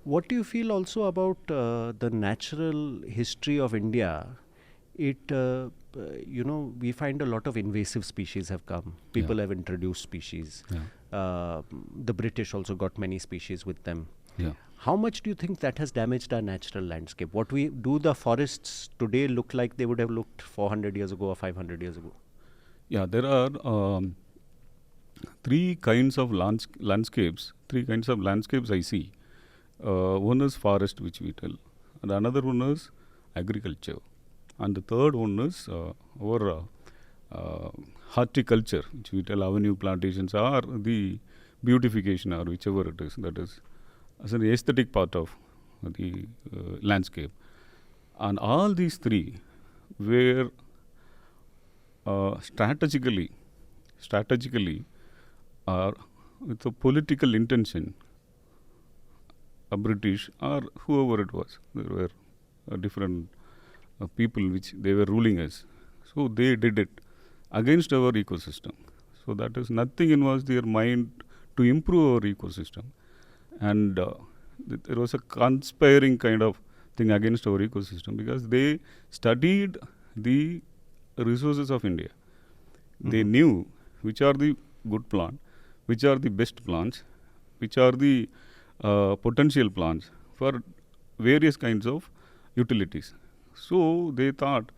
What do you feel also about the natural history of India? We find a lot of invasive species have come. Yeah. People have introduced species. Yeah. The British also got many species with them. Yeah. How much do you think that has damaged our natural landscape? What we do the forests today look like they would have looked 400 years ago or 500 years ago? Yeah, there are three kinds of landscapes. Three kinds of landscapes I see. One is forest, which we tell, and another one is agriculture, and the third one is our horticulture, which we tell avenue plantations, or the beautification, or whichever it is. That is as an aesthetic part of the landscape, and all these three were strategically or with a political intention, a British or whoever it was, there were different people which they were ruling us. So they did it against our ecosystem. So that is nothing involves their mind to improve our ecosystem, and there was a conspiring kind of thing against our ecosystem because they studied the resources of India. They knew which are the good plants, which are the best plants, which are the potential plants for various kinds of utilities. So they thought,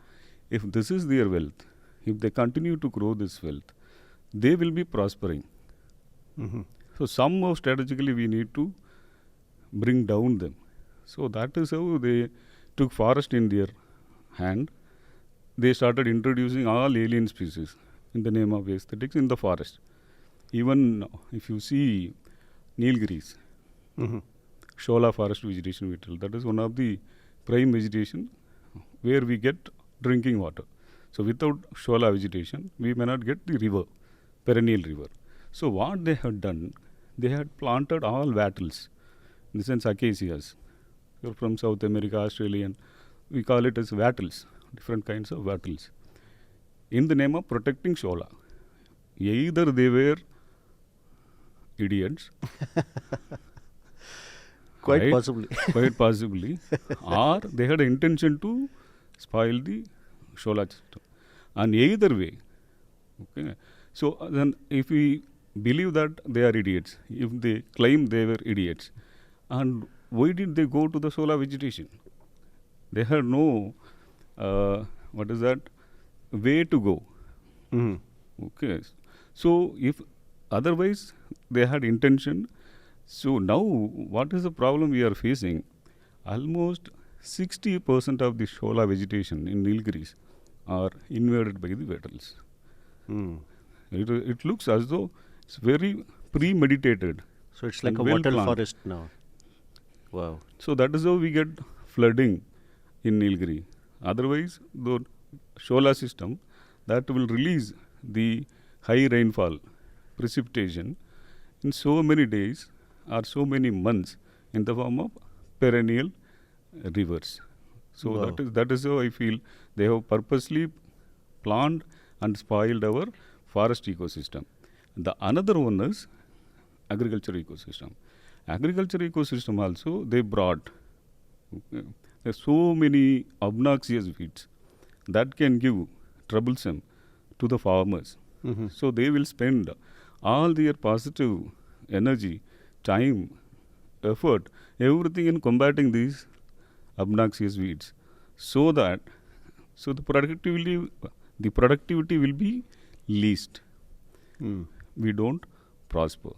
if this is their wealth, if they continue to grow this wealth, they will be prospering. So somehow strategically we need to bring down them. So that is how they took forest in their hand. They started introducing all alien species in the name of aesthetics in the forest. Even if you see Nilgiris, Shola forest vegetation we tell, that is one of the prime vegetation where we get drinking water. So without Shola vegetation, we may not get the river, perennial river. So what they had done, they had planted all wattles, in the sense acacias. You're from South America, Australian, we call it as wattles, different kinds of wattles, in the name of protecting Shola. Either they were idiots, Quite right? possibly. Quite possibly, or they had intention to spoil the Shola system. And either way, okay. So then, if we believe that they are idiots, if they claim they were idiots, and why did they go to the Shola vegetation? They had no way to go. Okay. So if otherwise they had intention. So now what is the problem we are facing? Almost 60% of the Shola vegetation in Nilgiris are invaded by the wattles. It looks as though it's very premeditated. So it's like and a well wattle planned. forest now. Wow. So that is how we get flooding in Nilgiri. Otherwise, the Shola system that will release the high rainfall precipitation in so many days or so many months in the form of perennial rivers. So Wow. that is how I feel they have purposely planned and spoiled our forest ecosystem. The another one is agriculture ecosystem. Agriculture ecosystem also they brought there's so many obnoxious weeds that can give troublesome to the farmers. So they will spend all their positive energy, time, effort, everything in combating these obnoxious weeds, so that the productivity will be least. We don't prosper.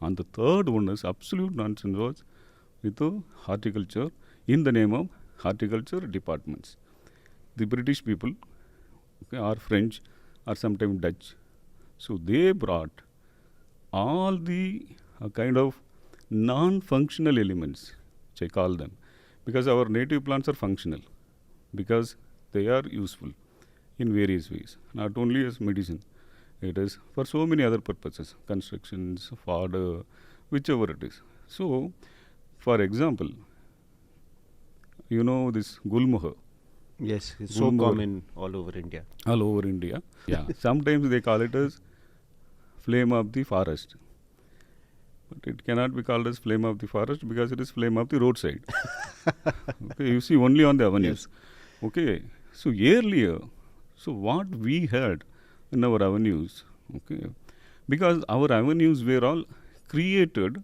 And the third one is absolute nonsense was with the horticulture in the name of horticulture departments. The British people, or French, or sometimes Dutch, so they brought all the kind of non-functional elements, which I call them, because our native plants are functional, because they are useful in various ways, not only as medicine. It is for so many other purposes, constructions, fodder, whichever it is. So, for example, you know this gulmohar. Yes, it's so common all over India. All over India. Yeah. Sometimes they call it as flame of the forest. but it cannot be called as flame of the forest because it is flame of the roadside. Okay, you see only on the avenues. Yes. Okay, so earlier, so what we had in our avenues, okay, because our avenues were all created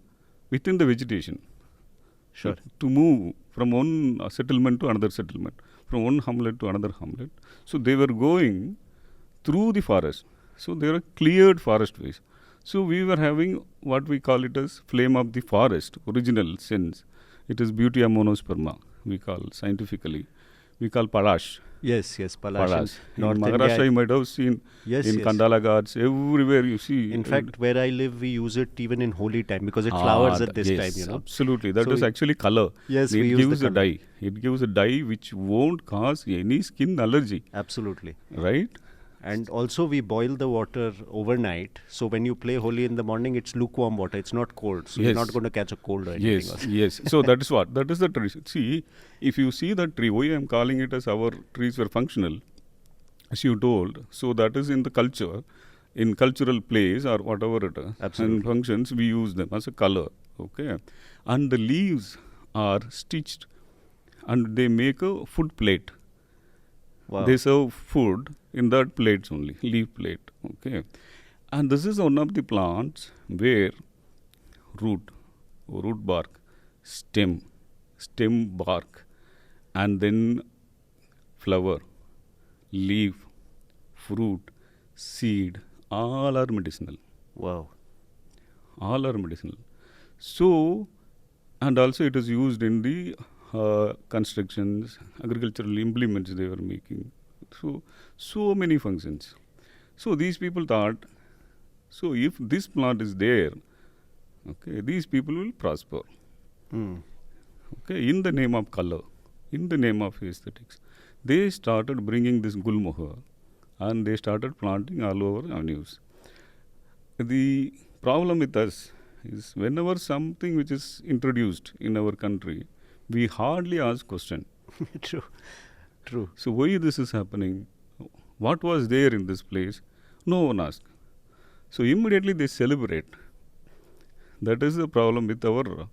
within the vegetation. Sure. To move from one settlement to another settlement, from one hamlet to another hamlet. So they were going through the forest. So they were cleared forest ways. So we were having what we call it as flame of the forest, original sense. It is Butea monosperma, we call scientifically. We call Palash. Yes, Palash. In Maharashtra, you might have seen yes, in Kandala Ghats, everywhere you see. In fact, where I live, we use it even in holy time because it flowers at this time, you know. Absolutely. That is actually color. Yes, it we gives use the a dye. It gives a dye which won't cause any skin allergy. Absolutely. Right? And also we boil the water overnight. So when you play Holi in the morning, it's lukewarm water. It's not cold. So you're not going to catch a cold or anything else. Yes. So that is what? That is the tradition. See, if you see that tree, why I am calling it as our trees were functional, as you told. So that is in the culture, in cultural plays or whatever it is. Absolutely. And functions, we use them as a color. Okay. And the leaves are stitched and they make a food plate. Wow. They serve food in that plates only, leaf plate. Okay. And this is one of the plants where root bark, stem bark, and then flower, leaf, fruit, seed, all are medicinal. Wow. All are medicinal. So, and also it is used in the constructions, agricultural implements they were making. So many functions. So these people thought, so if this plant is there, okay, these people will prosper. Okay, in the name of color, in the name of aesthetics. They started bringing this gulmohar and they started planting all over avenues. The problem with us is whenever something which is introduced in our country, we hardly ask question. True. So why this is happening? What was there in this place? No one asks. So immediately they celebrate. That is the problem with our,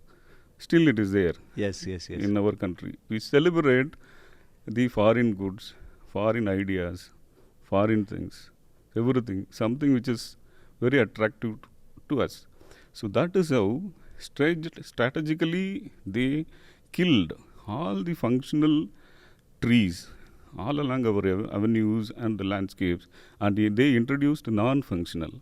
still it is there. Yes. In our country. We celebrate the foreign goods, foreign ideas, foreign things, everything, something which is very attractive to us. So that is how strategically they killed all the functional trees all along our avenues and the landscapes, and they introduced non-functional.